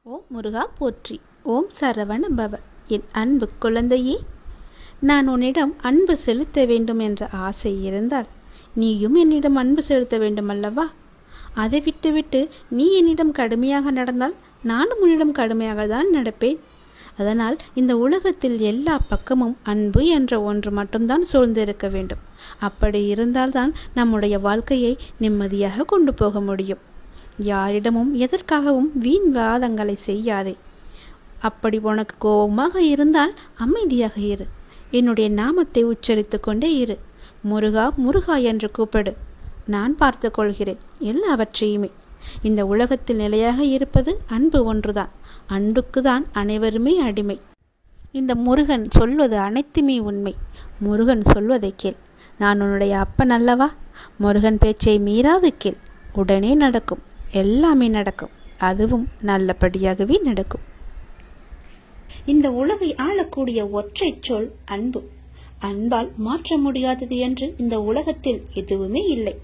ஓம் முருகா போற்றி. ஓம் சரவண பவ. என் அன்பு குழந்தையே, நான் உன்னிடம் அன்பு செலுத்த வேண்டும் என்ற ஆசை இருந்தால் நீயும் என்னிடம் அன்பு செலுத்த வேண்டும் அல்லவா? அதை விட்டுவிட்டு நீ என்னிடம் கடுமையாக நடந்தால் நானும் உன்னிடம் கடுமையாக தான் நடப்பேன். அதனால் இந்த உலகத்தில் எல்லா பக்கமும் அன்பு என்ற ஒன்று மட்டும்தான் சூழ்ந்திருக்க வேண்டும். அப்படி இருந்தால்தான் நம்முடைய வாழ்க்கையை நிம்மதியாக கொண்டு போக முடியும். யாரிடமும் எதற்காகவும் வீண் வாதங்களை செய்யாதே. அப்படி உனக்கு கோபமாக இருந்தால் அமைதியாக இரு. என்னுடைய நாமத்தை உச்சரித்து கொண்டே இரு. முருகா முருகா என்று கூப்பிடு. நான் பார்த்து கொள்கிறேன் எல்லாவற்றையுமே. இந்த உலகத்தில் நிலையாக இருப்பது அன்பு ஒன்றுதான். அன்புக்கு தான் அனைவருமே அடிமை. இந்த முருகன் சொல்வது அனைத்துமே உண்மை. முருகன் சொல்வதை கேள். நான் உன்னுடைய அப்பன் அல்லவா? முருகன் பேச்சை மீறாது கேள். உடனே நடக்கும். எல்லாமே நடக்கும். அதுவும் நல்லபடியாகவே நடக்கும். இந்த உலகை ஆளக்கூடிய ஒற்றை சொல் அன்பு. அன்பால் மாற்ற முடியாதது என்று இந்த உலகத்தில் எதுவுமே இல்லை.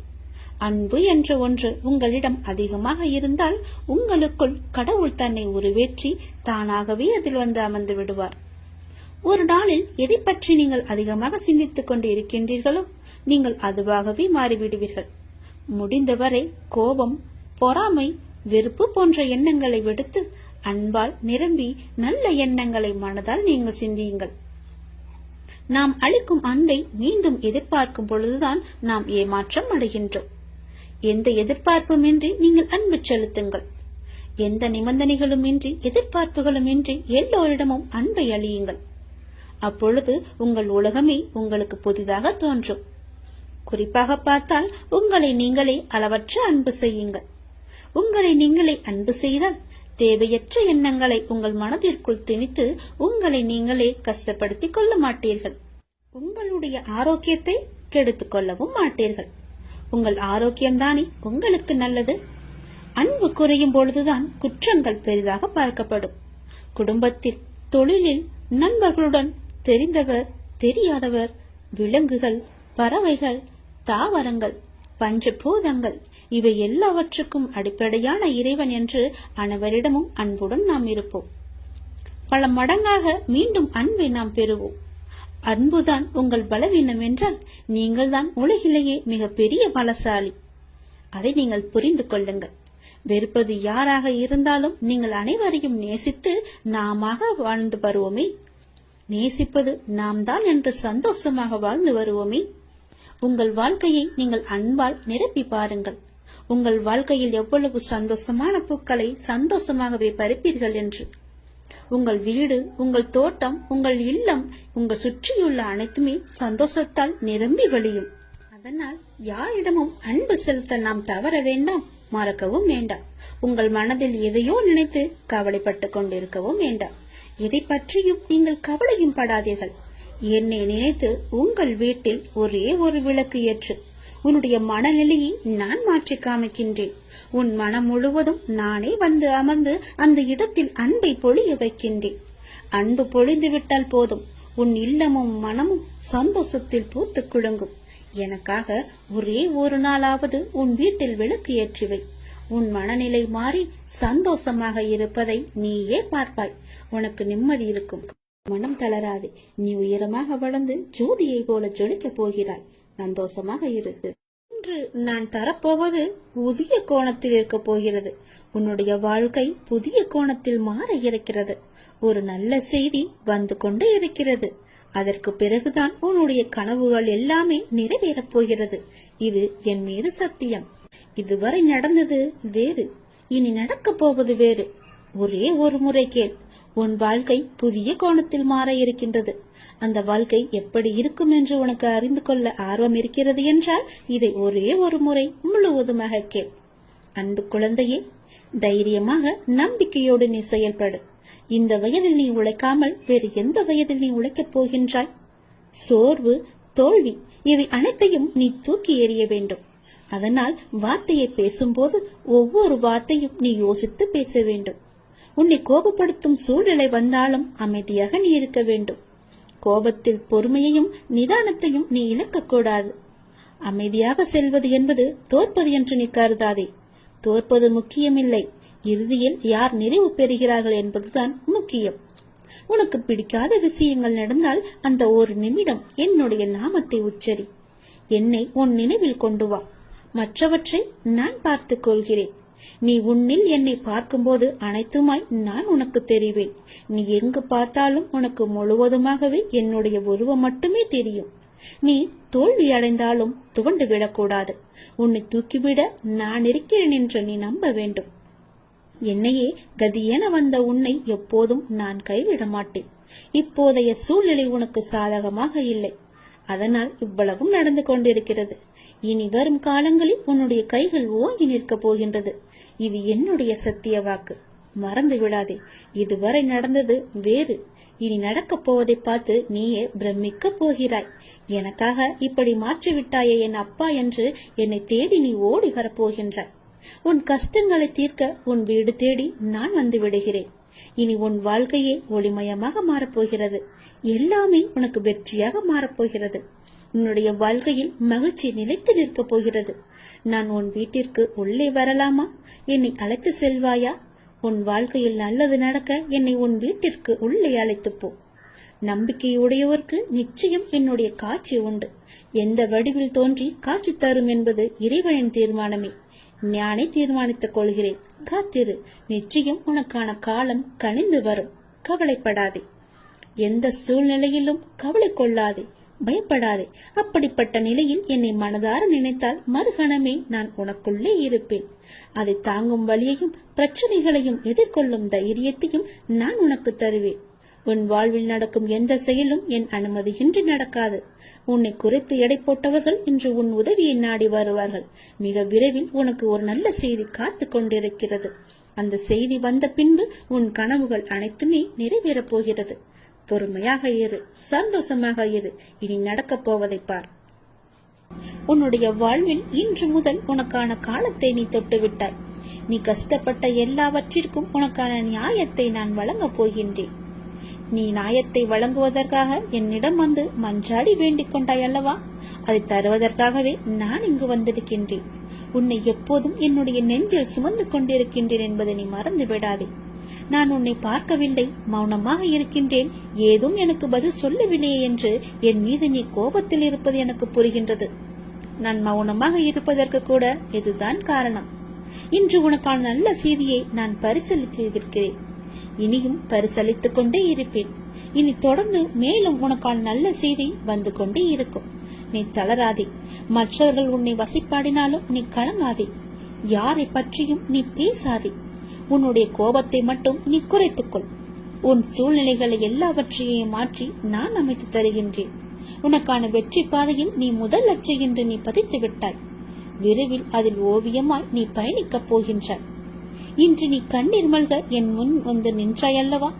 அன்பு என்ற ஒன்று உங்களிடம் அதிகமாக இருந்தால் உங்களுக்குள் கடவுள் தன்னை உருவேற்றி தானாகவே அதில் வந்து அமர்ந்து விடுவார். ஒரு நாளில் எதை பற்றி நீங்கள் அதிகமாக சிந்தித்துக் கொண்டு இருக்கின்றீர்களோ நீங்கள் அதுவாகவே மாறிவிடுவீர்கள். முடிந்தவரை கோபம், பொறாமை, வெறுப்பு போன்ற எண்ணங்களை விடுத்து அன்பால் நிரம்பி நல்ல எண்ணங்களை மனதால் நீங்கள் சிந்தியுங்கள். நாம் அளிக்கும் அன்பை மீண்டும் எதிர்பார்க்கும் பொழுதுதான் நாம் ஏமாற்றம் அடைகின்றோம். எந்த எதிர்பார்ப்பும் இன்றி நீங்கள் அன்பு செலுத்துங்கள். எந்த நிபந்தனைகளும் இன்றி, எதிர்பார்ப்புகளும் இன்றி எல்லோரிடமும் அன்பை அளியுங்கள். அப்பொழுது உங்கள் உலகமே உங்களுக்கு புதிதாக தோன்றும். குறிப்பாக பார்த்தால் உங்களை நீங்களே அளவற்ற அன்பு செய்யுங்கள். உங்களை நீங்களே அன்பு செய்தால் தேவையற்ற எண்ணங்களை உங்கள் மனதிற்குள் திணித்து உங்களை நீங்களே கஷ்டப்படுத்திக் கொள்ள மாட்டீர்கள். உங்களுடைய ஆரோக்கியத்தை கெடுத்துக் கொள்ளவும் மாட்டீர்கள். உங்கள் ஆரோக்கியம்தானே உங்களுக்கு நல்லது. அன்பு குறையும் பொழுதுதான் குற்றங்கள் பெரிதாக பார்க்கப்படும். குடும்பத்தில், தொழிலில், நண்பர்களுடன், தெரிந்தவர், தெரியாதவர், விலங்குகள், பறவைகள், தாவரங்கள், பஞ்சபூதங்கள், இவை எல்லாவற்றுக்கும் அடிப்படையான இறைவன் என்று அனைவரிடமும் அன்புடன் நாம் இருப்போம். பல மடங்காக மீண்டும் அன்பை நாம் பெறுவோம். அன்புதான் உங்கள் பலவீனம் என்றால் நீங்கள் தான் உலகிலேயே மிக பெரிய பலசாலி. அதை நீங்கள் புரிந்து கொள்ளுங்கள். வெறுப்பது யாராக இருந்தாலும் நீங்கள் அனைவரையும் நேசித்து நாமாக வாழ்ந்து வருவோமே. நேசிப்பது நாம் தான் என்று சந்தோஷமாக வாழ்ந்து வருவோமே. உங்கள் வாழ்க்கையை நீங்கள் அன்பால் நிரப்பி பாருங்கள். உங்கள் வாழ்க்கையில் எவ்வளவு சந்தோஷமான பூக்களை சந்தோஷமாகவே பறிப்பீர்கள் என்று. உங்கள் வீடு, உங்கள் தோட்டம், உங்கள் இல்லம், உங்கள் சுற்றியுள்ள அனைத்துமே சந்தோஷத்தால் நிரம்பி வழியும். அதனால் யாரிடமும் அன்பு செலுத்த நாம் தவற வேண்டாம், மறக்கவும் வேண்டாம். உங்கள் மனதில் எதையோ நினைத்து கவலைப்பட்டு கொண்டிருக்கவும் வேண்டாம். எதை பற்றியும் நீங்கள் கவலையும் படாதீர்கள். என்னை நினைத்து உங்கள் வீட்டில் ஒரே ஒரு விளக்கு ஏற்று. உன்னுடைய மனநிலையை நான் மாற்றி காமிக்கின்றேன். உன் மனம் முழுவதும் நானே வந்து அமர்ந்து அந்த இடத்தில் அன்பை பொழிய வைக்கின்றேன். அன்பு பொழிந்து விட்டால் போதும், உன் இல்லமும் மனமும் சந்தோஷத்தில் பூத்து குலுங்கும். எனக்காக ஒரே ஒரு நாளாவது உன் வீட்டில் விளக்கு ஏற்றிவை. உன் மனநிலை மாறி சந்தோஷமாக இருப்பதை நீயே பார்ப்பாய். உனக்கு நிம்மதி இருக்கும். மனம் தளராது. நீ உயரமாக வளர்ந்து ஜோதியை போல ஜொலிக்க போகிறாய். சந்தோஷமாக இரு. இன்று நான் தரப்போவது புதிய கோணத்தில் இருக்க போகிறது. உன்னுடைய வாழ்க்கை புதிய கோணத்தில் மாற இருக்கிறது. ஒரு நல்ல செய்தி வந்து கொண்டே இருக்கிறது. அதற்கு பிறகுதான் உன்னுடைய கனவுகள் எல்லாமே நிறைவேறப் போகிறது. இது என் மீது சத்தியம். இதுவரை நடந்தது வேறு, இனி நடக்கப் போவது வேறு. ஒரே ஒரு முறை கேள். உன் வாழ்க்கை புதிய கோணத்தில் மாற இருக்கின்றது. அந்த வாழ்க்கை எப்படி இருக்கும் என்று உனக்கு அறிந்து கொள்ள ஆர்வம் இருக்கிறது என்றால் இதை ஒரே ஒரு முறை முழுவதுமாக கேள். அன்பு குழந்தையே, தைரியமாக நம்பிக்கையோடு நீ செயல்படு. இந்த வயதில் நீ உழைக்காமல் வேறு எந்த வயதில் நீ உழைக்கப் போகின்றாய்? சோர்வு, தோல்வி இவை அனைத்தையும் நீ தூக்கி எறிய வேண்டும். அதனால் வார்த்தையை பேசும்போது ஒவ்வொரு வார்த்தையும் நீ யோசித்து பேச வேண்டும். உன்னை கோபப்படுத்தும் சூழ்நிலை வந்தாலும் அமைதியாக நீ இருக்க வேண்டும். கோபத்தில் பொறுமையையும் நிதானத்தையும் நீ இழக்கக்கூடாது. அமைதியாக செல்வது என்பது தோற்பது என்று நீ கருதாதே. தோற்பது முக்கியமில்லை, இறுதியில் யார் நிறைவு பெறுகிறார்கள் என்பதுதான் முக்கியம். உனக்கு பிடிக்காத விஷயங்கள் நடந்தால் அந்த ஒரு நிமிடம் என்னுடைய நாமத்தை உச்சரி. என்னை உன் நினைவில் கொண்டு வா. மற்றவற்றை நான் பார்த்துக் கொள்கிறேன். நீ உன்னில் என்னை பார்க்கும்போது அனைத்துமாய் நான் உனக்கு தெரிவேன். நீ எங்கு பார்த்தாலும் உனக்கு முழுவதுமாகவே என்னுடைய உருவம் மட்டுமே தெரியும். நீ தோல்வி அடைந்தாலும் துவண்டு விடக்கூடாது. உன்னை தூக்கிவிட நான் இருக்கிறேன் என்று நீ நம்ப வேண்டும். என்னையே கதியென வந்த உன்னை எப்போதும் நான் கைவிட மாட்டேன். இப்போதைய சூழ்நிலை உனக்கு சாதகமாக இல்லை. அதனால் இவ்வளவும் நடந்து கொண்டிருக்கிறது. இனி வரும் காலங்களில் உன்னுடைய கைகள் ஓங்கி நிற்கப் போகின்றது. இது என்னுடைய சத்திய வாக்கு. மறந்து விடாதே. இதுவரை நடந்தது வேறு. இனி நடக்கப் போவதை பார்த்து நீயே பிரமிக்க போகிறாய். எனக்காக இப்படி மாற்றிவிட்டாயே என் அப்பா என்று என்னை தேடி நீ ஓடி வரப்போகின்றாய். உன் கஷ்டங்களை தீர்க்க உன் வீடு தேடி நான் வந்து விடுகிறேன். இனி உன் வாழ்க்கையே ஒளிமயமாக மாறப்போகிறது. எல்லாமே உனக்கு வெற்றியாக மாறப்போகிறது. உன்னுடைய வாழ்க்கையில் மகிழ்ச்சி நிலைத்து நிற்கப் போகிறது. நான் உன் வீட்டிற்கு உள்ளே வரலாமா? என்னை அழைத்து செல்வாயா? உன் வாழ்க்கையில் நல்லது நடக்க என்னை உன் வீட்டிற்கு உள்ளே அழைத்து போ. நம்பிக்கையுடையவருக்கு நிச்சயம் என்னுடைய காட்சி உண்டு. எந்த வடிவில் தோன்றி காட்சி தரும் என்பது இறைவனின் தீர்மானமே. ஞானே தீர்மானித்துக் கொள்கிறேன். காத்திரு. நிச்சயம் உனக்கான காலம் கனிந்து வரும். கவலைப்படாதே. எந்த சூழ்நிலையிலும் கவலை கொள்ளாதே, பயப்படாதே. அப்படிப்பட்ட நிலையில் என்னை மனதார நினைத்தால் மறுகணமே நான் உனக்குள்ளே இருப்பேன். அதை தாங்கும் வழியையும் பிரச்சனைகளையும் எதிர்கொள்ளும் தைரியத்தையும் நான் உனக்கு தருவேன். உன் வாழ்வில் நடக்கும் எந்த செயலும் என் அனுமதியின்றி நடக்காது. உன்னை குறைத்து எடை போட்டவர்கள் இன்று உன் உதவியை நாடி வருவார்கள். மிக விரைவில் உனக்கு ஒரு நல்ல செய்தி காத்து கொண்டிருக்கிறது. அந்த செய்தி வந்த பின்பு உன் கனவுகள் அனைத்துமே நிறைவேறப் போகிறது. பொறுமையாக இரு, சந்தோஷமாக இரு. இனி நடக்கப் போவதை பார். உன்னுடைய வாழ்வில் இன்று முதல் உனக்கான காலத்தை நீ தொட்டுவிட்டாய். நீ கஷ்டப்பட்ட எல்லாவற்றிற்கும் உனக்கான நியாயத்தை நான் வழங்கப் போகின்றேன். நீ நியாயத்தை வழங்குவதற்காக என்னிடம் வந்து மன்றாடி வேண்டிக் கொண்டாய் அல்லவா? அதை தருவதற்காகவே நான் இங்கு வந்திருக்கின்றேன். உன்னை எப்போதும் என்னுடைய நெஞ்சில் சுமந்து கொண்டிருக்கின்றேன் என்பதை நீ மறந்து விடாதே. நான் உன்னை பார்க்கவில்லை, மௌனமாக இருக்கின்றேன், ஏதும் எனக்கு பதில் சொல்லவில்லையே என்று என் மீது நீ கோபத்தில் இருப்பது எனக்கு புரிகின்றது. நான் மௌனமாக இருப்பதற்கு கூட இதுதான் காரணம். இன்று உனக்கான நல்ல செய்தியை நான் பரிசீலித்திருக்கிறேன். இனியும் பரிசளித்துக் கொண்டே இருப்பேன். இனி தொடர்ந்து மேலும் உனக்கான நல்ல செய்தி வந்து கொண்டே இருக்கும். நீ தளராதே. மற்றவர்கள் உன்னை வசிப்பாடினாலும் நீ கலங்காதே. யாரை பற்றியும் நீ பேசாதே. உன்னுடைய கோபத்தை மட்டும் நீ குறைத்துக்கொள். உன் சூழ்நிலைகளை எல்லாவற்றையும் மாற்றி நான் அமைத்து தருகின்றேன். உனக்கான வெற்றி பாதையில் நீ முதல் லட்சை என்று நீ பதித்து விட்டாய். விரைவில் அதில் ஓவியமாய் நீ பயணிக்கப் போகின்றாய். இன்று நீ கண்ணீர் மல்க என் முன் வந்து நின்றாயல்லவா?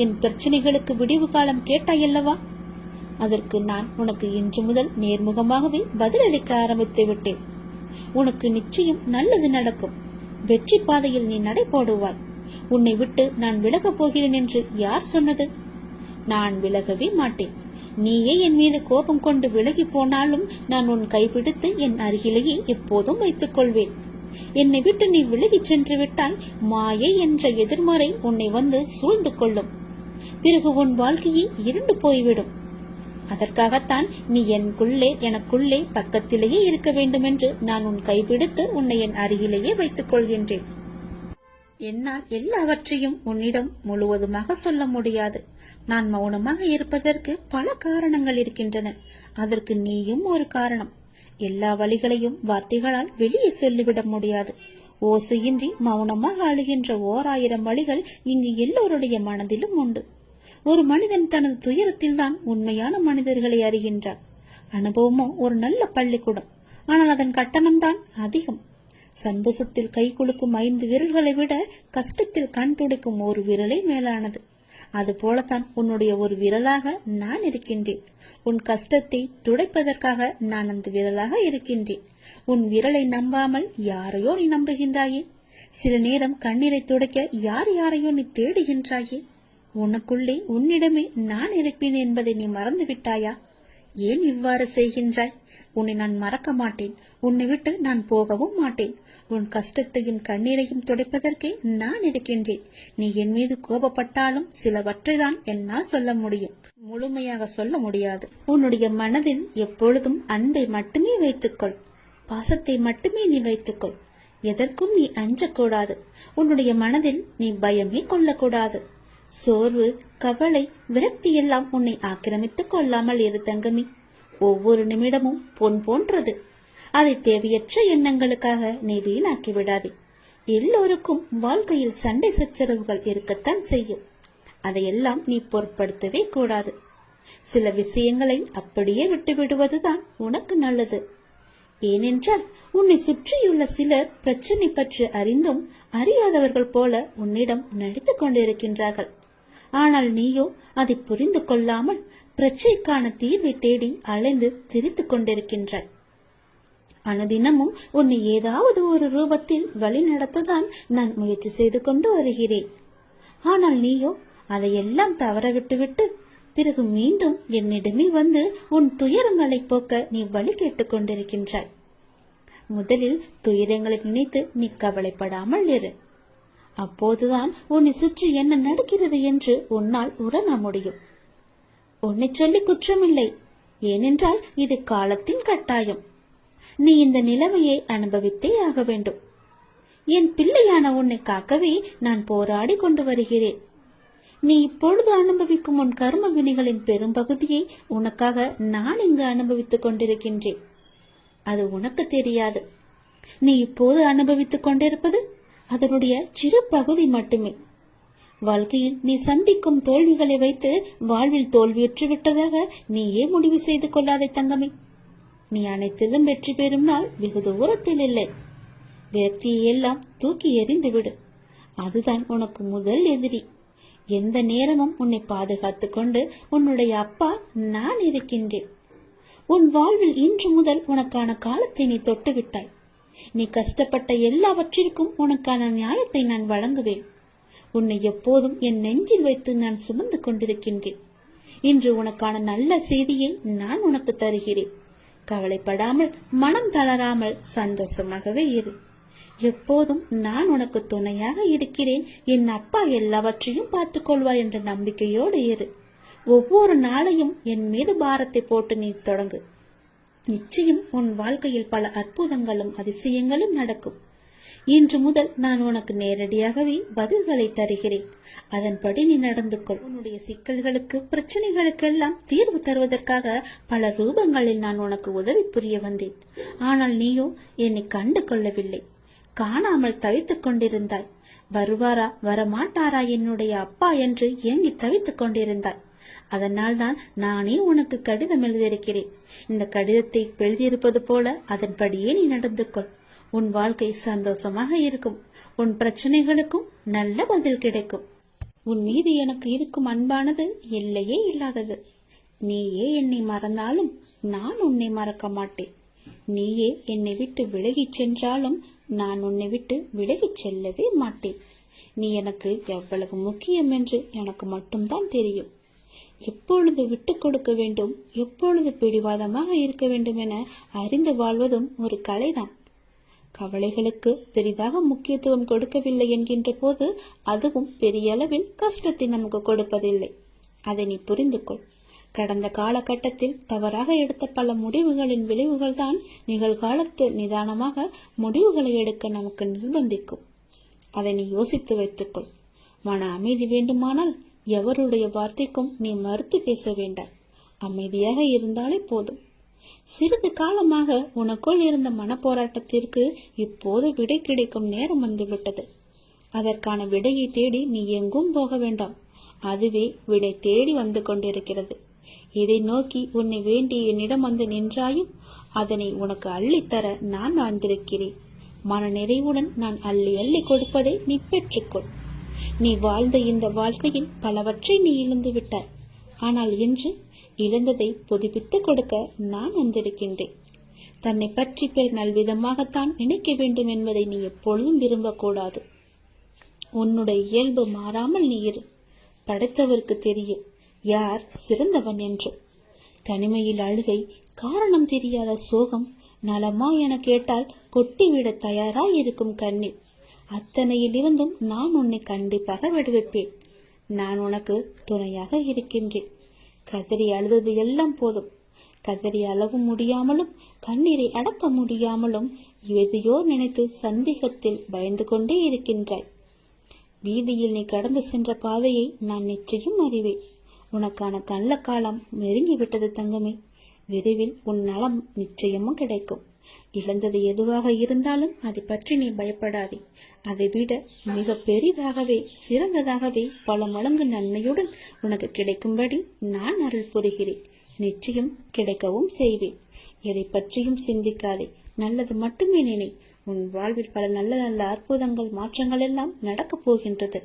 என் பிரச்சனைகளுக்கு விடிவு காலம் கேட்டாயல்லவா? அதற்கு நான் உனக்கு இன்று முதல் நேர்முகமாகவே பதிலளிக்க ஆரம்பித்து விட்டேன். உனக்கு நிச்சயம் நல்லது நடக்கும். வெற்றி பாதையில் நீ நடை போடுவாய். உன்னை விட்டு நான் விலகப் போகிறேன் என்று யார் சொன்னது? நான் விலகவே மாட்டேன். நீயே என் மீது கோபம் கொண்டு விலகி போனாலும் நான் உன் கைப்பிடித்து என் அருகிலேயே எப்போதும் வைத்துக் கொள்வேன். என்னை விட்டு நீ விலகி சென்று விட்டால் மாயை என்ற எதிர்மறை உன்னை வந்து சூழ்ந்து கொள்ளும். பிறகு உன் வாழ்க்கையை இருண்டு போய்விடும். அதற்காகத்தான் நீ எனக்குள்ளே பக்கத்திலேயே இருக்க வேண்டும் என்று நான் உன் கைப்பிடித்து உன்னை என் அருகிலேயே வைத்துக் கொள்கின்றேன். என்னால் எல்லாவற்றையும் உன்னிடம் முழுவதுமாக சொல்ல முடியாது. நான் மௌனமாக இருப்பதற்கு பல காரணங்கள் இருக்கின்றன. அதற்கு நீயும் ஒரு காரணம். எல்லா வழிகளையும் வார்த்தைகளால் வெளியே சொல்லிவிட முடியாது. ஓசையின்றி மௌனமாக அழுகின்ற 1000 வழிகள் இங்கு எல்லோருடைய மனதிலும் உண்டு. ஒரு மனிதன் தனது துயரத்தில் தான் உண்மையான மனிதர்களை அறிகின்றான். அனுபவமோ ஒரு நல்ல பள்ளிக்கூடம். ஆனால் அதன் கட்டணம்தான் அதிகம். சந்தோஷத்தில் கை குலுக்கும் 5 விரல்களை விட கஷ்டத்தில் கண் துடைக்கும் ஒரு விரலே மேலானது. அது போலத்தான் உன்னுடைய ஒரு விரலாக நான் இருக்கின்றேன். உன் கஷ்டத்தை துடைப்பதற்காக நான் அந்த விரலாக இருக்கின்றேன். உன் விரலை நம்பாமல் யாரையோ நீ நம்புகின்றாயே. சில நேரம் கண்ணீரை துடைக்க யாரையோ நீ தேடுகின்றாயே. உனக்குள்ளே உன்னிடமே நான் இருப்பேன் என்பதை நீ மறந்து விட்டாயா? ஏன் இவ்வாறு செய்கின்றாய்? உன்னை நான் மறக்க மாட்டேன். உன்னை விட்டு நான் போகவும் மாட்டேன். உன் கஷ்டத்தையும் கண்ணீரையும் துடைப்பதற்கே நான் இருக்கின்றேன். நீ என் மீது கோபப்பட்டாலும் சிலவற்றைதான் என்னால் சொல்ல முடியும், முழுமையாக சொல்ல முடியாது. உன்னுடைய மனதில் எப்பொழுதும் அன்பை மட்டுமே வைத்துக்கொள். பாசத்தை மட்டுமே நீ வைத்துக்கொள். எதற்கும் நீ அஞ்சக்கூடாது. உன்னுடைய மனதில் நீ பயமே கொள்ளக்கூடாது. சோர்வு, கவலை, விரக்தி எல்லாம் உன்னை ஆக்கிரமித்துக் கொள்ளாமல் இரு தங்கமி. ஒவ்வொரு நிமிடமும் பொன் போன்றது. அதை தேவையற்ற எண்ணங்களுக்காக நீ வீணாக்கி விடாதே. எல்லோருக்கும் வாழ்க்கையில் சண்டை சச்சரவுகள் இருக்கத்தான் செய்யும். அதையெல்லாம் நீ பொருட்படுத்தவே கூடாது. சில விஷயங்களை அப்படியே விட்டுவிடுவதுதான் உனக்கு நல்லது. ஏனென்றால் உன்னை சுற்றியுள்ள சிலர் பிரச்சனை பற்றி அறிந்தும் அறியாதவர்கள் போல உன்னிடம் நடித்துக் கொண்டிருக்கின்றார்கள். ஆனால் நீயோ அதை புரிந்து கொள்ளாமல் பிரச்சனைக்கான தீர்வை தேடி அலைந்து திரித்துக் கொண்டிருக்கின்றாய். அனுதினமும் உன்னை ஏதாவது ஒரு ரூபத்தில் வழி நடத்ததான் நான் முயற்சி செய்து கொண்டு வருகிறேன். ஆனால் நீயோ அதையெல்லாம் தவற விட்டுவிட்டு பிறகு மீண்டும் என்னிடமே வந்து உன் துயரங்களை போக்க நீ வழி கேட்டுக் கொண்டிருக்கின்றாய். முதலில் துயரங்களை நினைத்து நீ கவலைப்படாமல் இரு. அப்போதுதான் உன்னை சுற்றி என்ன நடக்கிறது என்று உன்னால் உணர முடியும். உன்னை சொல்லி குற்றமில்லை. ஏனென்றால் இது காலத்தின் கட்டாயம். நீ இந்த நிலைமையை அனுபவித்தே ஆக வேண்டும். என் பிள்ளையான உன்னை காக்கவே நான் போராடி கொண்டு வருகிறேன். நீ இப்பொழுது அனுபவிக்கும் உன் கர்ம வினைகளின் பெரும்பகுதியை உனக்காக நான் இங்கு அனுபவித்துக் கொண்டிருக்கின்றேன். அது உனக்கு தெரியாது. நீ இப்போது அனுபவித்துக் கொண்டிருப்பது அதனுடைய சிறு பகுதி மட்டுமே. வாழ்க்கையில் நீ சந்திக்கும் தோல்விகளை வைத்து வாழ்வில் தோல்வியுற்று விட்டதாக நீயே முடிவு செய்து கொள்ளாதே தங்கமே. நீ அனைத்திலும் வெற்றி பெறும் நாள் வெகு தூரத்தில் இல்லை. விரக்தியை எல்லாம் தூக்கி எறிந்து விடு. அதுதான் உனக்கு முதல் எதிரி. எந்த நேரமும் உன்னை பாதுகாத்துக் கொண்டு உன்னுடைய அப்பா நான் இருக்கின்றேன். உன் வாழ்வில் இன்று முதல் உனக்கான காலத்தை நீ தொட்டுவிட்டாய். நீ கஷ்டப்பட்ட எல்லாவற்றிற்கும் உனக்கான நியாயத்தை நான் வழங்குவேன். உன்னை எப்போதும் என் நெஞ்சில் வைத்து நான் சுமந்து கொண்டிருக்கின்றேன். இன்று உனக்கான நல்ல செய்தியை நான் உனக்கு தருகிறேன். கவலைப்படாமல், மனம் தளராமல் சந்தோஷமாகவே இரு. எப்போதும் நான் உனக்கு துணையாக இருக்கிறேன். என் அப்பா எல்லாவற்றையும் பார்த்துக் கொள்வாய் என்ற நம்பிக்கையோடு இரு. ஒவ்வொரு நாளையும் என் மீது பாரத்தை போட்டு நீ தொடங்கு. நிச்சயம் உன் வாழ்க்கையில் பல அற்புதங்களும் அதிசயங்களும் நடக்கும். இன்று முதல் நான் உனக்கு நேரடியாகவே பதில்களை தருகிறேன். அதன்படி நீ நடந்து கொள். உன்னுடைய சிக்கல்களுக்கு, பிரச்சனைகளுக்கெல்லாம் தீர்வு தருவதற்காக பல ரூபங்களில் நான் உனக்கு உதவி புரிய வந்தேன். ஆனால் நீயோ என்னை கண்டு கொள்ளவில்லை. காணாமல் தவித்துக் கொண்டிருந்தாய். வருவாரா வரமாட்டாரா என்னுடைய அப்பா என்று ஏங்கி தவித்துக் கொண்டிருந்தாய். அதனால்தான் நானே உனக்கு கடிதம் எழுதியிருக்கிறேன். இந்த கடிதத்தை எழுதியிருப்பது போல அதன்படியே நீ நடந்து கொள். உன் வாழ்க்கை சந்தோஷமாக இருக்கும். உன் பிரச்சனைகளுக்கும் நல்ல பதில் கிடைக்கும். உன் மீது எனக்கு இருக்கும் அன்பானது எல்லையே இல்லாதது. நீயே என்னை மறந்தாலும் நான் உன்னை மறக்க மாட்டேன். நீயே என்னை விட்டு விலகிச் சென்றாலும் நான் உன்னை விட்டு விலகிச் செல்லவே மாட்டேன். நீ எனக்கு எவ்வளவு முக்கியம் என்று எனக்கு மட்டும்தான் தெரியும். எப்பொழுது விட்டு கொடுக்க வேண்டும், எப்பொழுது பிடிவாதமாக இருக்க வேண்டும் என அறிந்து வாழ்வதும் ஒரு கலைதான். கவலைகளுக்கு பெரிதாக முக்கியத்துவம் கொடுக்கவில்லை என்கின்ற போது அதுவும் பெரிய அளவில் கஷ்டத்தை நமக்கு கொடுப்பதில்லை. அதை நீ புரிந்து கொள். கடந்த காலகட்டத்தில் தவறாக எடுத்த பல முடிவுகளின் விளைவுகள் தான் நிகழ்காலத்தில் நிதானமாக முடிவுகளை எடுக்க நமக்கு நிர்பந்திக்கும். அதை நீ யோசித்து வைத்துக்கொள். மன அமைதி வேண்டுமானால் எவருடைய வார்த்தைக்கும் நீ மறுத்து பேச வேண்டாம். அமைதியாக இருந்தாலே போதும். சிறிது காலமாக உனக்குள் இருந்த மன போராட்டத்திற்கு இப்போது விடை கிடைக்கும் நேரம் வந்துவிட்டது. அதற்கான விடையை தேடி நீ எங்கும் போக வேண்டாம். அதுவே விடை தேடி வந்து கொண்டிருக்கிறது. இதை நோக்கி உன்னை வேண்டி என்னிடம் வந்து நின்றாயும் அதனை உனக்கு அள்ளித்தர நான் வாழ்ந்திருக்கிறேன். மன நிறைவுடன் நான் அள்ளி அள்ளி கொடுப்பதை நீ பெற்றுக்கொள். நீ வாழ்ந்த இந்த வாழ்க்கையில் பலவற்றை நீ இழந்து விட்டாய். ஆனால் இன்று இழந்ததை புதுப்பித்துக் கொடுக்க நான் வந்திருக்கின்றேன். தன்னை பற்றி பெரு நல்விதமாகத்தான் நினைக்க வேண்டும் என்பதை நீ எப்பொழுதும் விரும்பக்கூடாது. உன்னுடைய இயல்பு மாறாமல் நீ இரு. படைத்தவருக்கு தெரியும் யார் சிறந்தவன் என்று. தனிமையில் அழுகை, காரணம் தெரியாத சோகம், நலமா என கேட்டால் கொட்டிவிட தயாராயிருக்கும் கண்ணீர், அத்தனையிலிருந்தும் நான் உன்னை கண்டிப்பாக விடுவிப்பேன். நான் உனக்கு துணையாக இருக்கின்றேன். கதறி அழுதது எல்லாம் போதும். கதறி அளவும் முடியாமலும் கண்ணீரை அடக்க முடியாமலும் எதையோ நினைத்து சந்தேகத்தில் பயந்து கொண்டே இருக்கின்றாய். வீதியில் நீ கடந்து சென்ற பாதையை நான் நிச்சயம் அறிவேன். உனக்கான நல்ல காலம் நெருங்கிவிட்டது தங்கமே. விரைவில் உன் நலம் நிச்சயமும் கிடைக்கும். இழந்தது எதுவாக இருந்தாலும் அதை பற்றி நீ பயப்படாதே. அதை விட மிக பெரிதாகவே சிறந்ததாகவே பல மடங்கு நன்மையுடன் உனக்கு கிடைக்கும்படி நான் அருள் புரிகிறேன். நிச்சயம் கிடைக்கவும் செய்வேன். எதை பற்றியும் சிந்திக்காதே, நல்லது மட்டுமே நினை. உன் வாழ்வில் பல நல்ல நல்ல அற்புதங்கள் மாற்றங்கள் எல்லாம் நடக்கப் போகின்றது.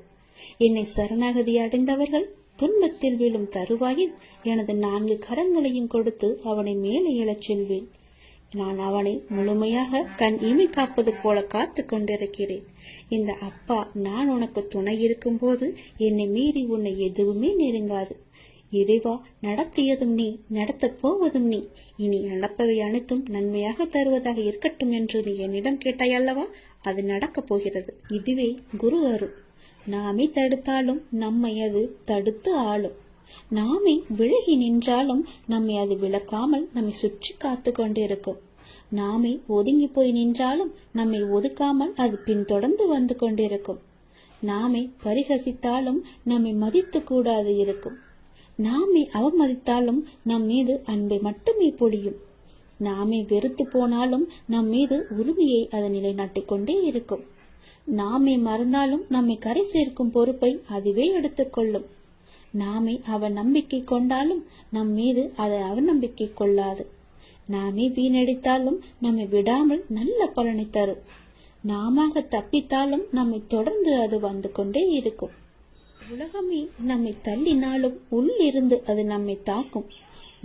என்னை சரணாகதி அடைந்தவர்கள் துன்பத்தில் விழும் தருவாயில் எனது 4 கரங்களையும் கொடுத்து அவனை மேலே எழச் செல்வேன். நான் அவனை முழுமையாக கண் இமை காப்பது போல காத்து கொண்டிருக்கிறேன். இந்த அப்பா நான் உனக்கு துணை இருக்கும் போது என்னை மீறி உன்னை எதுவுமே நெருங்காது. இறைவா, நடத்தியதும் நீ, நடத்தப் போவதும் நீ. இனி நடப்பவை அனைத்தும் நன்மையாக தருவதாக இருக்கட்டும் என்று நீ என்னிடம் கேட்டாய் அல்லவா? அது நடக்கப் போகிறது. இதுவே குரு அருள். நாமே தடுத்தாலும் நம்மை அது தடுத்து ஆளும். நாமே விலகி நின்றாலும் நம்மை அது விளக்காமல் நம்மை சுற்றி காத்து கொண்டிருக்கும். நாமே ஒதுங்கி போய் நின்றாலும் நம்மை ஒதுக்காமல் அது பின்தொடர்ந்து வந்து கொண்டிருக்கும். நாமே பரிகசித்தாலும் நம்மை மதித்து கூடாது இருக்கும். நாமே அவமதித்தாலும் நம் மீது அன்பை மட்டுமே பொழியும். நாமே வெறுத்து போனாலும் நம் மீது உரிமையை அது நிலைநாட்டிக் கொண்டே இருக்கும். நாமே மறந்தாலும் நம்மை கரை சேர்க்கும் பொறுப்பை அதுவே எடுத்துக்கொள்ளும். நாமே அவன் நம்பிக்கை கொண்டாலும் நம் மீது அதை அவநம்பிக்கை கொள்ளாது. நாமே வீணடித்தாலும் நம்மை விடாமல் நல்ல பலனை தரும். நாம தப்பித்தாலும் நம்மை தொடர்ந்து அது வந்து கொண்டே இருக்கும். உலகமே நம்மை தள்ளினாலும் உள்ளிருந்து அது நம்மை தாக்கும்.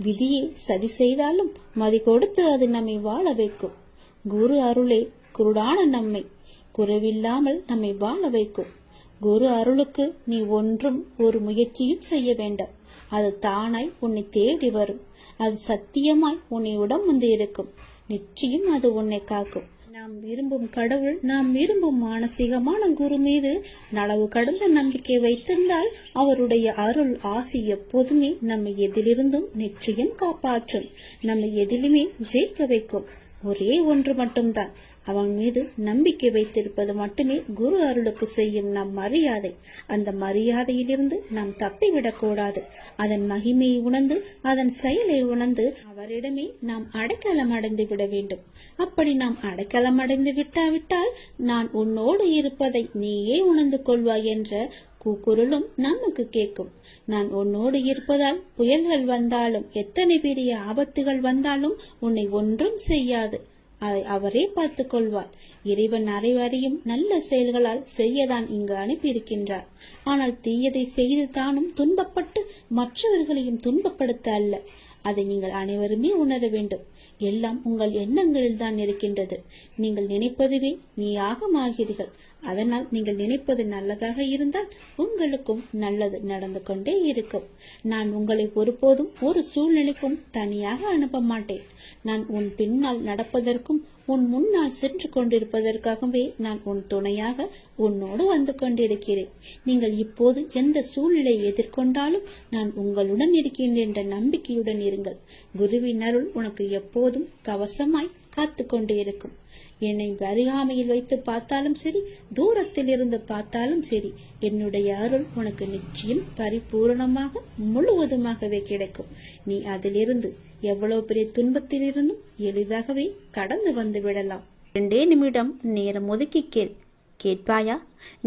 விதியை சதி செய்தாலும் மதி கொடுத்து அது நம்மை வாழ வைக்கும். குரு அருளே குருடான நம்மை குறைவில்லாமல் நம்மை வாழ வைக்கும். குரு அருளுக்கு நீ ஒன்றும் ஒரு முயற்சியும் செய்ய வேண்டாம். அது தானாய் உன்னை தேடி வரும். அது சத்தியமாய் உன்னை உடம் வந்து இருக்கும். நிச்சயம் அது உன்னை காக்கும். நாம் விரும்பும் கடவுள், நாம் விரும்பும் மானசீகமான குரு மீது நலவு கடந்த நம்பிக்கை வைத்திருந்தால் அவருடைய அருள் ஆசி எப்போதுமே நம்மை எதிலிருந்தும் நிச்சயம் காப்பாற்றும். நம்மை எதிலுமே ஜெயிக்க வைக்கும். ஒரே ஒன்று மட்டும்தான், அவன் மீது நம்பிக்கை வைத்திருப்பது மட்டுமே குரு அருளுக்கு செய்யும் நம் மரியாதை. அந்த மரியாதையிலிருந்து நாம் தப்பிவிடக் கூடாது. அதன் மகிமையை உணர்ந்து அதன் செயலை உணர்ந்து அவரிடமே நாம் அடைக்கலம் அடைந்து விட வேண்டும். அப்படி நாம் அடைக்கலம் அடைந்து விட்டாவிட்டால் நான் உன்னோடு இருப்பதை நீயே உணர்ந்து கொள்வாய் என்ற கூக்குரலும் நமக்கு கேட்கும். நான் உன்னோடு இருப்பதால் புயல்கள் வந்தாலும் எத்தனை பெரிய ஆபத்துகள் வந்தாலும் உன்னை ஒன்றும் செய்யாது. அதை அவரே பார்த்து கொள்வார். இறைவன் அனைவரையும் நல்ல செயல்களால் செய்யதான் இங்கு அனுப்பியிருக்கின்றார். ஆனால் தீயதை செய்து தானும் துன்பப்பட்டு மற்றவர்களையும் துன்பப்படுத்த அல்ல. அதை நீங்கள் அனைவருமே உணர வேண்டும். எல்லாம் உங்கள் எண்ணங்களில் தான் இருக்கின்றது. நீங்கள் நினைப்பதுவே நீயாக ஆகிறீர்கள். அதனால் நீங்கள் நினைப்பது நல்லதாக இருந்தால் உங்களுக்கும் நல்லது நடந்து கொண்டே இருக்கும். நான் உங்களை ஒருபோதும் ஒரு சூழ்நிலைக்கும் தனியாக அனுப்ப மாட்டேன். நான் உன் பின்னால் நடப்பதற்கும் உன் முன்னால் சென்று கொண்டிருப்பதற்காகவே நான் உன் துணையாக உன்னோடு வந்து கொண்டிருக்கிறேன். நீங்கள் இப்போது எந்த சூழ்நிலையை எதிர்கொண்டாலும் நான் உங்களுடன் இருக்கின்றேன் என்ற நம்பிக்கையுடன் இருங்கள். குருவின் அருள் உனக்கு எப்போதும் கவசமாய் காத்து கொண்டே இருக்கும். என்னை அருகாமையில் வைத்து பார்த்தாலும் சரி, தூரத்தில் இருந்து பார்த்தாலும் சரி, என்னுடைய அருள் உனக்கு நிச்சயம் பரிபூரணமாக முழுவதுமாகவே கிடைக்கும். நீ அதிலிருந்து எவ்வளவு பெரிய துன்பத்தில் இருந்தும் எளிதாகவே கடந்து வந்து விடலாம். 2 நிமிடம் நேரம் ஒதுக்கி கேள். கேட்பாயா?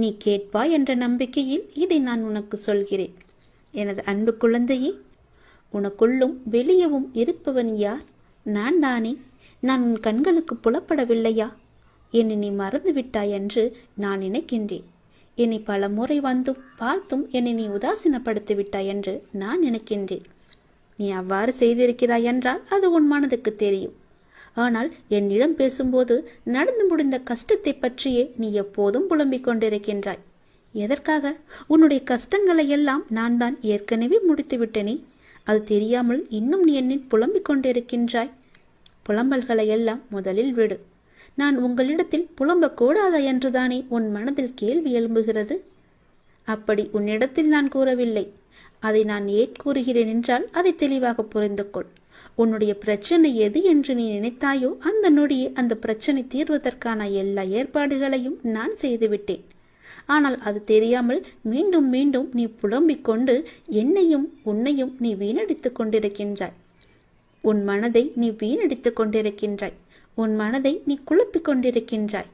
நீ கேட்பாய் என்ற நம்பிக்கையில் இதை நான் உனக்கு சொல்கிறேன். எனது அன்பு குழந்தையே, உனக்குள்ளும் வெளியவும் இருப்பவன் யார்? நான் தானே. நான் உன் கண்களுக்கு புலப்படவில்லையா? என்னை நீ மறந்து விட்டாய் என்று நான் நினைக்கின்றேன். என்னை பல முறை வந்தும் பார்த்தும் என்னை நீ உதாசீனப்படுத்தி விட்டாய் என்று நான் நினைக்கின்றேன். நீ அவ்வாறு செய்திருக்கிறாய் என்றால் அது உன் மனதுக்கு தெரியும். ஆனால் என்னிடம் பேசும்போது நடந்து முடிந்த கஷ்டத்தை பற்றியே நீ எப்போதும் புலம்பிக் கொண்டிருக்கின்றாய். எதற்காக? உன்னுடைய கஷ்டங்களை எல்லாம் நான் தான் ஏற்கனவே முடித்து விட்டேனே. அது தெரியாமல் இன்னும் நீ என்னில் புலம்பிக் கொண்டிருக்கின்றாய். புலம்பல்களை எல்லாம் முதலில் விடு. நான் உங்களிடத்தில் புலம்பக்கூடாதா என்றுதானே உன் மனதில் கேள்வி எழும்புகிறது. அப்படி உன்னிடத்தில் நான் கூறவில்லை. அதை நான் ஏன் கூறுகிறேன் என்றால் அதை தெளிவாக புரிந்து கொள். உன்னுடைய பிரச்சனை எது என்று நீ நினைத்தாயோ அந்த நொடியே அந்த பிரச்சனை தீர்வதற்கான எல்லா ஏற்பாடுகளையும் நான் செய்துவிட்டேன். ஆனால் அது தெரியாமல் மீண்டும் மீண்டும் நீ புலம்பிக் கொண்டு என்னையும் உன்னையும் நீ வீணடித்துக் கொண்டிருக்கின்றாய். உன் மனதை நீ வீணடித்துக் கொண்டிருக்கின்றாய். உன் மனதை நீ குழப்பிக் கொண்டிருக்கின்றாய்.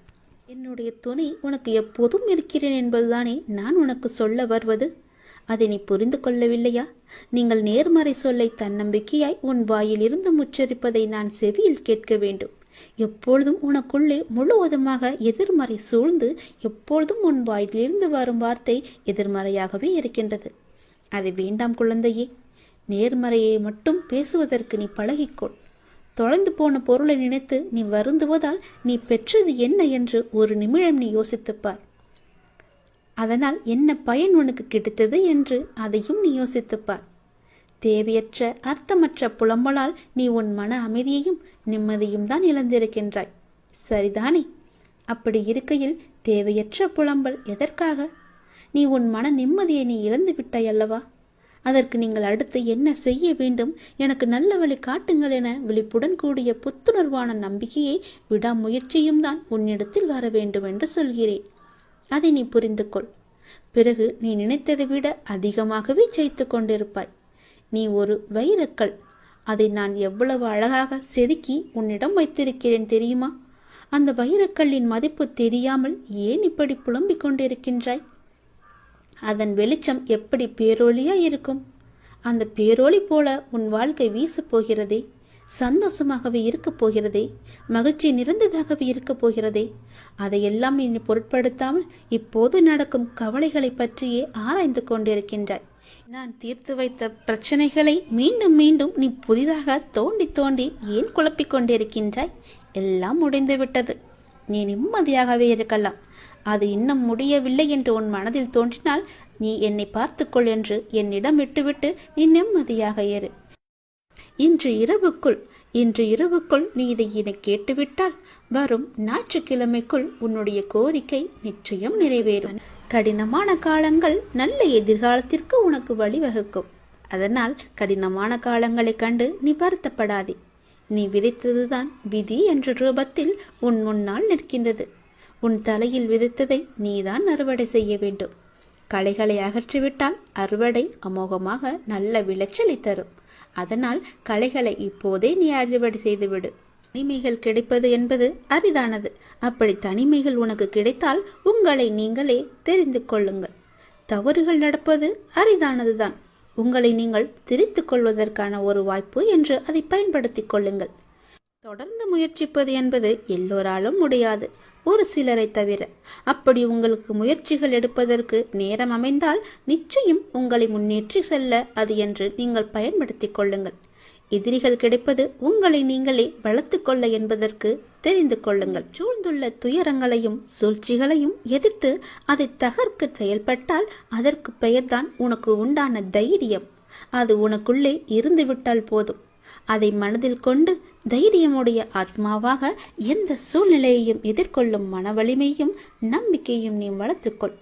என்னுடைய துணை உனக்கு எப்போதும் இருக்கிறேன் என்பதுதானே நான் உனக்கு சொல்ல வருவது. அதை நீ புரிந்து கொள்ளவில்லையா? நீங்கள் நேர்மறை சொல்லை தன்னம்பிக்கையாய் உன் வாயில் இருந்து முச்சரிப்பதை நான் செவியில் கேட்க வேண்டும். எப்பொழுதும் உனக்குள்ளே முழுவதுமாக எதிர்மறை சூழ்ந்து எப்பொழுதும் உன் வாயிலிருந்து வரும் வார்த்தை எதிர்மறையாகவே இருக்கின்றது. அது வேண்டாம் குழந்தையே. நேர்மறையை மட்டும் பேசுவதற்கு நீ பழகிக்கொள். தொலைந்து போன பொருளை நினைத்து நீ வருந்துவதால் நீ பெற்றது என்ன என்று ஒரு நிமிடம் நீ யோசித்துப்பார். அதனால் என்ன பயன் உனக்கு கிடைத்தது என்று அதையும் நீ யோசித்துப்பார். தேவையற்ற அர்த்தமற்ற புலம்பலால் நீ உன் மன அமைதியையும் நிம்மதியும் தான் இழந்திருக்கின்றாய். சரிதானே? அப்படி இருக்கையில் தேவையற்ற புலம்பல் எதற்காக? நீ உன் மன நிம்மதியை நீ இழந்து விட்டாய் அல்லவா? அதற்கு நீங்கள் அடுத்து என்ன செய்ய வேண்டும், எனக்கு நல்ல வழி காட்டுங்கள் என விழிப்புடன் கூடிய புத்துணர்வான நம்பிக்கையை விடாமுயற்சியும் தான் உன்னிடத்தில் வர வேண்டும் என்று சொல்கிறேன். அதை நீ புரிந்து கொள். பிறகு நீ நினைத்ததை விட அதிகமாகவே ஜெயித்து கொண்டிருப்பாய். நீ ஒரு வைரக்கல். அதை நான் எவ்வளவு அழகாக செதுக்கி உன்னிடம் வைத்திருக்கிறேன் தெரியுமா? அந்த வைரக்கல்லின் மதிப்பு தெரியாமல் ஏன் இப்படி புலம்பிக் கொண்டிருக்கின்றாய்? அதன் வெளிச்சம் எப்படி பேரொளியாய் இருக்கும். அந்த பேரொளி போல உன் வாழ்க்கை வீசப் போகிறதே, சந்தோஷமாகவே இருக்கப் போகிறதே, மகிழ்ச்சி நிறைந்ததாகவே இருக்கப் போகிறதே. அதையெல்லாம் நீ பொருட்படுத்தாமல் இப்போது நடக்கும் கவலைகளை பற்றியே ஆராய்ந்து கொண்டிருக்கின்றாய். நான் தீர்த்து வைத்த பிரச்சனைகளை மீண்டும் மீண்டும் நீ புதிதாக தோண்டி தோண்டி ஏன் குழப்பிக் கொண்டிருக்கின்றாய்? எல்லாம் முடிந்துவிட்டது. நீ நிம்மதியாகவே இருக்கலாம். அது இன்னும் முடியவில்லை என்று உன் மனதில் தோன்றினால் நீ என்னை பார்த்துக்கொள் என்று என்னிடம் விட்டுவிட்டு நீ நிம்மதியாக இரு. இன்று இரவுக்குள் நீ இதை என கேட்டுவிட்டால் வரும் ஞாயிற்றுக்கிழமைக்குள் உன்னுடைய கோரிக்கை நிச்சயம் நிறைவேறும். கடினமான காலங்கள் நல்ல எதிர்காலத்திற்கு உனக்கு வழிவகுக்கும். அதனால் கடினமான காலங்களை கண்டு நீ வருத்தப்படாதே. நீ விதைத்ததுதான் விதி என்ற ரூபத்தில் உன் முன்னால் நிற்கின்றது. உன் தலையில் விதைத்ததை நீதான் அறுவடை செய்ய வேண்டும். களைகளை அகற்றிவிட்டால் அறுவடை அமோகமாக நல்ல விளைச்சலை தரும். அதனால் களைகளை இப்போதே நீ அறுவடை செய்துவிடு. தனிமைகள் கிடைப்பது என்பது அரிதானது. அப்படி தனிமைகள் உனக்கு கிடைத்தால் உங்களை நீங்களே தெரிந்து கொள்ளுங்கள். தவறுகள் நடப்பது அரிதானதுதான். உங்களை நீங்கள் திரித்துக் கொள்வதற்கான ஒரு வாய்ப்பு என்று அதை பயன்படுத்திக் கொள்ளுங்கள். தொடர்ந்து முயற்சிப்பது என்பது எல்லோராலும் முடியாது, ஒரு சிலரை தவிர. அப்படி உங்களுக்கு முயற்சிகள் எடுப்பதற்கு நேரம் அமைந்தால் நிச்சயம் உங்களை முன்னேற்றி செல்ல அது என்று நீங்கள் பயன்படுத்திக் கொள்ளுங்கள். எதிரிகள் கிடைப்பது உங்களை நீங்களே வளர்த்து கொள்ள என்பதற்கு தெரிந்து கொள்ளுங்கள். சூழ்ந்துள்ள துயரங்களையும் சூழ்ச்சிகளையும் எதிர்த்து அதை தகர்க்க செயல்பட்டால் அதற்கு பெயர்தான் உனக்கு உண்டான தைரியம். அது உனக்குள்ளே இருந்துவிட்டால் போதும். அதை மனதில் கொண்டு தைரியமுடைய ஆத்மாவாக எந்த சூழ்நிலையையும் எதிர்கொள்ளும் மன வலிமையும் நம்பிக்கையும் நீ வளர்த்துக்கொள்.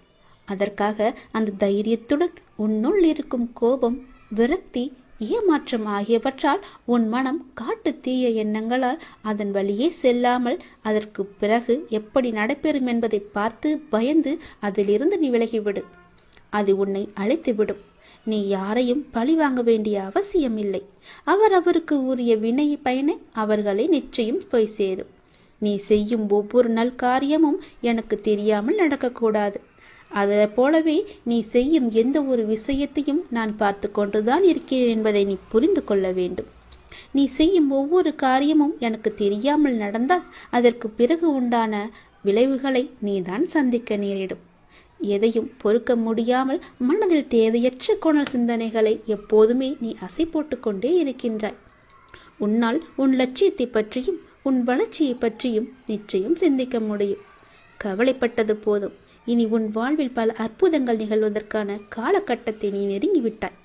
அதற்காக அந்த தைரியத்துடன் உன்னுள் இருக்கும் கோபம், விரக்தி, ஏமாற்றம் ஆகியவற்றால் உன் மனம் காட்டு தீய எண்ணங்களால் அதன் வழியே செல்லாமல் அதற்கு பிறகு எப்படி நடைபெறும் என்பதை பார்த்து பயந்து அதிலிருந்து நீ விலகிவிடு. அது உன்னை அழைத்துவிடும். நீ யாரையும் பழி வாங்க வேண்டிய அவசியம் இல்லை. அவருக்கு உரிய வினை பயனை அவர்களை நிச்சயம் போய் சேரும். நீ செய்யும் ஒவ்வொரு நல் காரியமும் எனக்கு தெரியாமல் நடக்கக்கூடாது. அதை போலவே நீ செய்யும் எந்த ஒரு விஷயத்தையும் நான் பார்த்து கொண்டுதான் இருக்கிறேன் என்பதை நீ புரிந்து கொள்ள வேண்டும். நீ செய்யும் ஒவ்வொரு காரியமும் எனக்கு தெரியாமல் நடந்தால் அதற்கு பிறகு உண்டான விளைவுகளை நீதான் சந்திக்க நேரிடும். எதையும் பொறுக்க முடியாமல் மனதில் தேவையற்ற கோணல் சிந்தனைகளை எப்போதுமே நீ அசை போட்டு கொண்டே இருக்கின்றாய். உன்னால் உன் லட்சியத்தை பற்றியும் உன் வளர்ச்சியை பற்றியும் நிச்சயம் சிந்திக்க முடியும். கவலைப்பட்டது போதும். இனி உன் வாழ்வில் பல அற்புதங்கள் நிகழ்வதற்கான காலகட்டத்தை நீ நெருங்கிவிட்டாய்.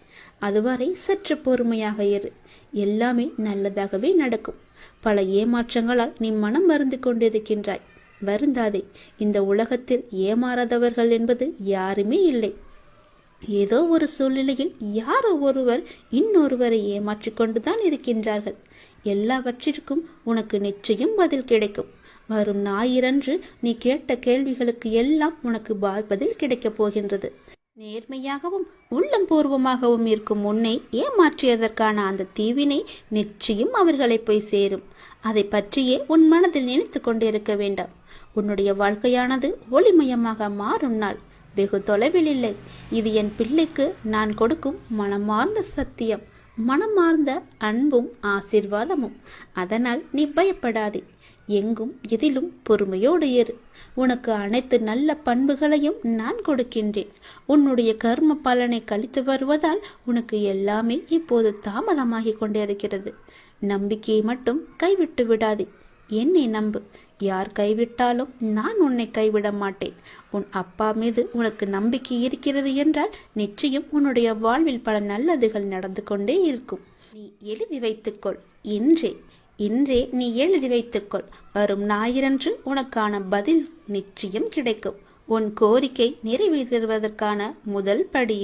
அதுவரை சற்று பொறுமையாக இரு. எல்லாமே நல்லதாகவே நடக்கும். பல ஏமாற்றங்களால் நீ மனம் மருந்து கொண்டிருக்கின்றாய். வருந்தாதே. இந்த உலகத்தில் ஏமாறாதவர்கள் என்பது யாருமே இல்லை. ஏதோ ஒரு சூழ்நிலையில் யாரோ ஒருவர் இன்னொருவரை ஏமாற்றிக் கொண்டுதான் இருக்கின்றார்கள். எல்லாவற்றிற்கும் உனக்கு நிச்சயம் பதில் கிடைக்கும். வரும் ஞாயிறன்று நீ கேட்ட கேள்விகளுக்கு எல்லாம் உனக்கு பதில் கிடைக்கப் போகின்றது. நேர்மையாகவும் உள்ளம் பூர்வமாகவும் இருக்கும் உன்னை ஏமாற்றியதற்கான அந்த தீவினை நிச்சயம் அவர்களை போய் சேரும். அதை பற்றியே உன் மனதில் நினைத்து கொண்டிருக்க வேண்டாம். உன்னுடைய வாழ்க்கையானது ஒளிமயமாக மாறும் நாள் வெகு தொலைவில் இல்லை. இது என் பிள்ளைக்கு நான் கொடுக்கும் மனமார்ந்த சத்தியம், மனமார்ந்த அன்பும் ஆசீர்வாதமும். அதனால் நீ பயப்படாதே. எங்கும் எதிலும் பொறுமையோடு இரு. உனக்கு அனைத்து நல்ல பண்புகளையும் நான் கொடுக்கின்றேன். உன்னுடைய கர்ம பலனை கழித்து வருவதால் உனக்கு எல்லாமே இப்போது தாமதமாகி கொண்டிருக்கிறது. நம்பிக்கையை மட்டும் கைவிட்டு விடாதே. என்னை நம்பு. யார் கைவிட்டாலும் நான் உன்னை கைவிட மாட்டேன். உன் அப்பா மீது உனக்கு நம்பிக்கை இருக்கிறது என்றால் நிச்சயம் உன்னுடைய வாழ்வில் பல நல்லதுகள் நடந்து கொண்டே இருக்கும். நீ எழுதி வைத்துக்கொள். இன்றே நீ எழுதி வைத்துக்கொள். வரும் ஞாயிறன்று உனக்கான பதில் நிச்சயம் கிடைக்கும். உன் கோரிக்கை நிறைவேற்றுவதற்கான முதல் படி